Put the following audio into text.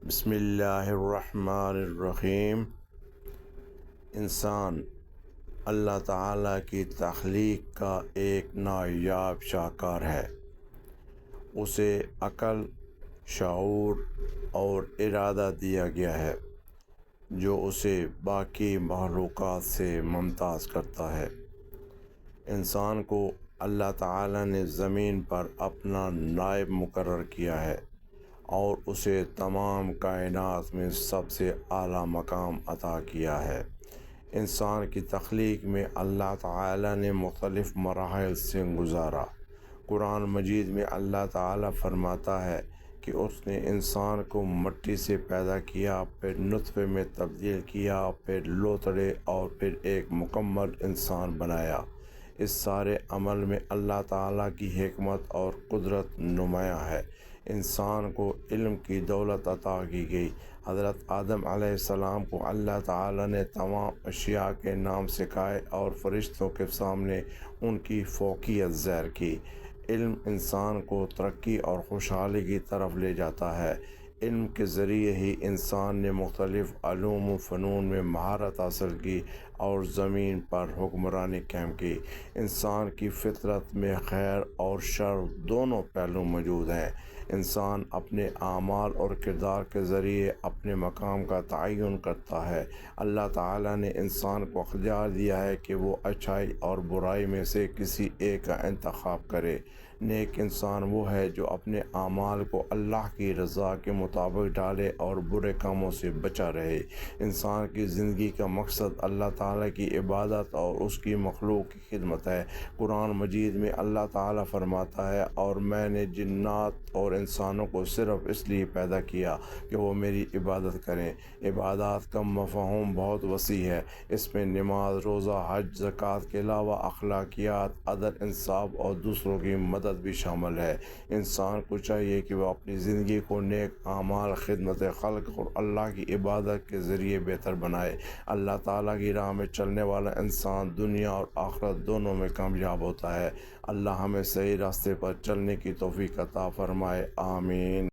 بسم اللہ الرحمن الرحیم۔ انسان اللہ تعالیٰ کی تخلیق کا ایک نایاب شاہکار ہے۔ اسے عقل، شعور اور ارادہ دیا گیا ہے جو اسے باقی مخلوقات سے ممتاز کرتا ہے۔ انسان کو اللہ تعالیٰ نے زمین پر اپنا نائب مقرر کیا ہے اور اسے تمام کائنات میں سب سے اعلیٰ مقام عطا کیا ہے۔ انسان کی تخلیق میں اللہ تعالیٰ نے مختلف مراحل سے گزارا۔ قرآن مجید میں اللہ تعالیٰ فرماتا ہے کہ اس نے انسان کو مٹی سے پیدا کیا، پھر نطفے میں تبدیل کیا، پھر لوتھڑے اور پھر ایک مکمل انسان بنایا۔ اس سارے عمل میں اللہ تعالیٰ کی حکمت اور قدرت نمایاں ہے۔ انسان کو علم کی دولت عطا کی گئی۔ حضرت آدم علیہ السلام کو اللہ تعالیٰ نے تمام اشیاء کے نام سکھائے اور فرشتوں کے سامنے ان کی فوقیت ظاہر کی۔ علم انسان کو ترقی اور خوشحالی کی طرف لے جاتا ہے۔ علم کے ذریعے ہی انسان نے مختلف علوم و فنون میں مہارت حاصل کی اور زمین پر حکمرانی قائم کی۔ انسان کی فطرت میں خیر اور شر دونوں پہلو موجود ہیں۔ انسان اپنے اعمال اور کردار کے ذریعے اپنے مقام کا تعین کرتا ہے۔ اللہ تعالیٰ نے انسان کو اختیار دیا ہے کہ وہ اچھائی اور برائی میں سے کسی ایک کا انتخاب کرے۔ نیک انسان وہ ہے جو اپنے اعمال کو اللہ کی رضا کے مطابق ڈالے اور برے کاموں سے بچا رہے۔ انسان کی زندگی کا مقصد اللہ تعالیٰ کی عبادت اور اس کی مخلوق کی خدمت ہے۔ قرآن مجید میں اللہ تعالیٰ فرماتا ہے، اور میں نے جنات اور انسانوں کو صرف اس لیے پیدا کیا کہ وہ میری عبادت کریں۔ عبادات کا مفہوم بہت وسیع ہے۔ اس میں نماز، روزہ، حج، زکوٰۃ کے علاوہ اخلاقیات، عدل، انصاف اور دوسروں کی مدد بھی شامل ہے۔ انسان کو چاہیے کہ وہ اپنی زندگی کو نیک اعمال، خدمت خلق اور اللہ کی عبادت کے ذریعے بہتر بنائے۔ اللہ تعالیٰ کی راہ میں چلنے والا انسان دنیا اور آخرت دونوں میں کامیاب ہوتا ہے۔ اللہ ہمیں صحیح راستے پر چلنے کی توفیق عطا فرمائے، آمین۔